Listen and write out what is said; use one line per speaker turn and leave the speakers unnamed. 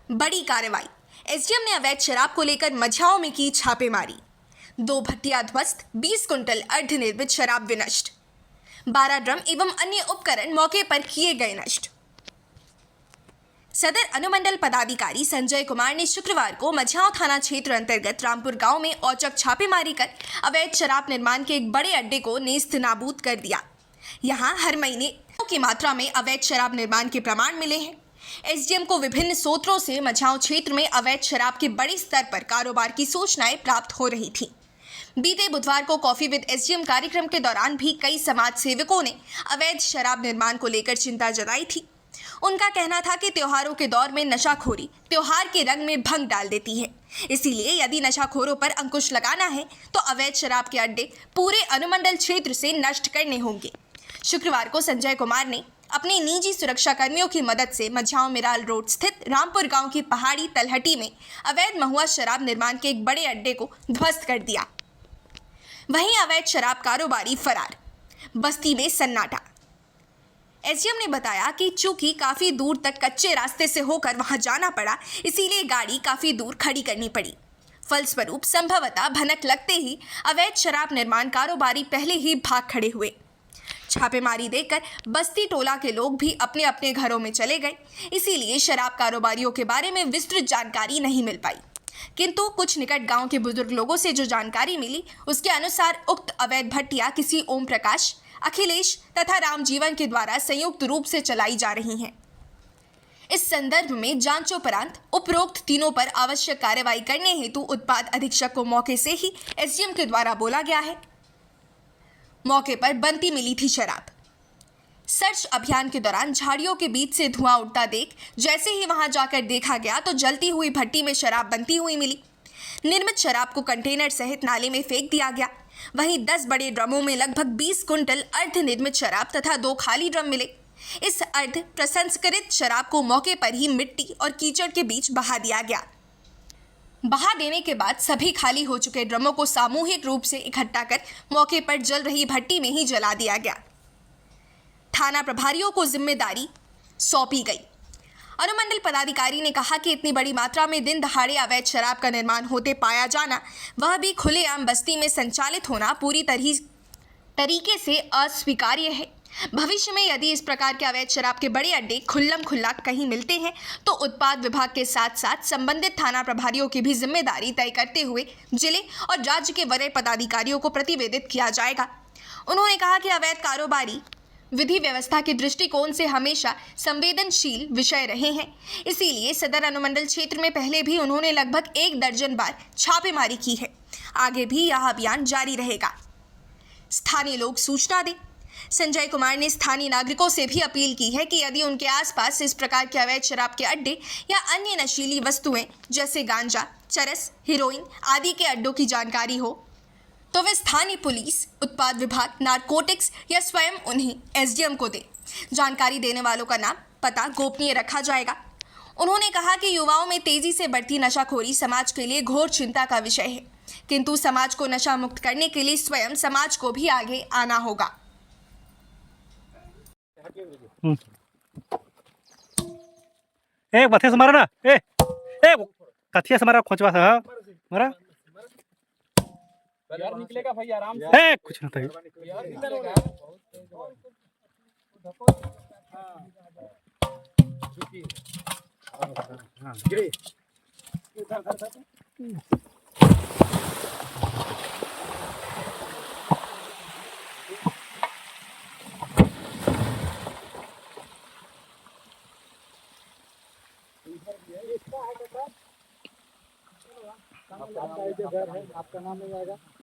बड़ी कार्रवाई। एसडीएम ने अवैध शराब को लेकर मझाओं में की छापेमारी। 2 भट्टियां ध्वस्त, 20 कुंटल अर्धनिर्मित शराब विनष्ट। 12 ड्रम एवं अन्य उपकरण मौके पर किए गए नष्ट। सदर अनुमंडल पदाधिकारी संजय कुमार ने शुक्रवार को मझाओं थाना क्षेत्र अंतर्गत रामपुर गांव में औचक छापेमारी कर अवैध शराब निर्माण के एक बड़े अड्डे को नेस्त नाबूद कर दिया। यहां हर महीने की मात्रा में अवैध शराब निर्माण के प्रमाण मिले हैं। एसडीएम को विभिन्न स्रोतों से मझाओं क्षेत्र में अवैध शराब के बड़े स्तर पर कारोबार की सूचनाएं प्राप्त हो रही थी। बीते बुधवार को कॉफी विद एसडीएम कार्यक्रम के दौरान भी कई समाज सेवकों ने अवैध शराब निर्माण को लेकर चिंता जताई थी। उनका कहना था कि त्योहारों के दौर में नशाखोरी त्योहार के रंग में भंग डाल देती है, इसीलिए यदि नशाखोरों पर अंकुश लगाना है तो अवैध शराब के अड्डे पूरे अनुमंडल क्षेत्र से नष्ट करने होंगे। शुक्रवार को संजय कुमार ने अपने निजी सुरक्षा कर्मियों की मदद से मझाओं मिराल रोड स्थित रामपुर गांव की पहाड़ी तलहटी में अवैध महुआ शराब निर्माण के एक बड़े अड्डे को ध्वस्त कर दिया। वहीं अवैध शराब कारोबारी फरार, बस्ती में सन्नाटा। एसडीएम ने बताया कि चूंकि काफी दूर तक कच्चे रास्ते से होकर वहां जाना पड़ा, इसीलिए गाड़ी काफी दूर खड़ी करनी पड़ी। फलस्वरूप संभवतः भनक लगते ही अवैध शराब निर्माण कारोबारी पहले ही भाग खड़े हुए। छापेमारी देखकर बस्ती टोला के लोग भी अपने अपने घरों में चले गए, इसीलिए शराब कारोबारियों के बारे में विस्तृत जानकारी नहीं मिल पाई। किंतु कुछ निकट गांव के बुजुर्ग लोगों से जो जानकारी मिली, उसके अनुसार उक्त अवैध भट्टियां किसी ओम प्रकाश, अखिलेश तथा रामजीवन के द्वारा संयुक्त रूप से चलाई जा रही हैं। इस संदर्भ में जांचोपरांत उपरोक्त तीनों पर आवश्यक कार्रवाई करने हेतु उत्पाद अधीक्षक को मौके से ही एसडीएम के द्वारा बोला गया है। मौके पर बनती मिली थी शराब। सर्च अभियान के दौरान झाड़ियों के बीच से धुआं उठता देख जैसे ही वहां जाकर देखा गया तो जलती हुई भट्टी में शराब बनती हुई मिली। निर्मित शराब को कंटेनर सहित नाले में फेंक दिया गया। वहीं 10 बड़े ड्रमों में लगभग 20 कुंटल अर्धनिर्मित शराब तथा 2 खाली ड्रम मिले। इस अर्ध प्रसंस्कृत शराब को मौके पर ही मिट्टी और कीचड़ के बीच बहा दिया गया। बहा देने के बाद सभी खाली हो चुके ड्रमों को सामूहिक रूप से इकट्ठा कर मौके पर जल रही भट्टी में ही जला दिया गया। थाना प्रभारियों को जिम्मेदारी सौंपी गई। अनुमंडल पदाधिकारी ने कहा कि इतनी बड़ी मात्रा में दिन दहाड़े अवैध शराब का निर्माण होते पाया जाना, वह भी खुलेआम बस्ती में संचालित होना पूरी तरीके से अस्वीकार्य है। भविष्य में यदि इस प्रकार के अवैध शराब के बड़े अड्डे खुल्लम खुल्ला कहीं मिलते हैं तो उत्पाद विभाग के साथ साथ संबंधित थाना प्रभारियों की भी जिम्मेदारी तय करते हुए जिले और राज्य के वरीय पदाधिकारियों को प्रतिवेदित किया जाएगा। उन्होंने कहा कि अवैध कारोबारी विधि व्यवस्था के दृष्टिकोण से हमेशा संवेदनशील विषय रहे हैं, इसीलिए सदर अनुमंडल क्षेत्र में पहले भी उन्होंने लगभग 1 दर्जन बार छापेमारी की है। आगे भी यह अभियान जारी रहेगा। स्थानीय लोग सूचना दें। संजय कुमार ने स्थानीय नागरिकों से भी अपील की है कि यदि उनके आसपास इस प्रकार के अवैध शराब के अड्डे या अन्य नशीली वस्तुएं जैसे गांजा, चरस, हेरोइन आदि के अड्डों की जानकारी हो तो वे स्थानीय पुलिस, उत्पाद विभाग, नारकोटिक्स या स्वयं उन्हें एसडीएम को दे। जानकारी देने वालों का नाम, पता गोपनीय रखा जाएगा। उन्होंने कहा कि युवाओं में तेजी से बढ़ती नशाखोरी समाज के लिए घोर चिंता का विषय है, किंतु समाज को नशा मुक्त करने के लिए स्वयं समाज को भी आगे आना होगा।
बथे से मारा ना कथिया से मारा खोचवा सा मारा
यार निकलेगा भाई आराम से
कुछ ना था
यार निकलेगा हां गिरे आपका नाम नहीं आएगा।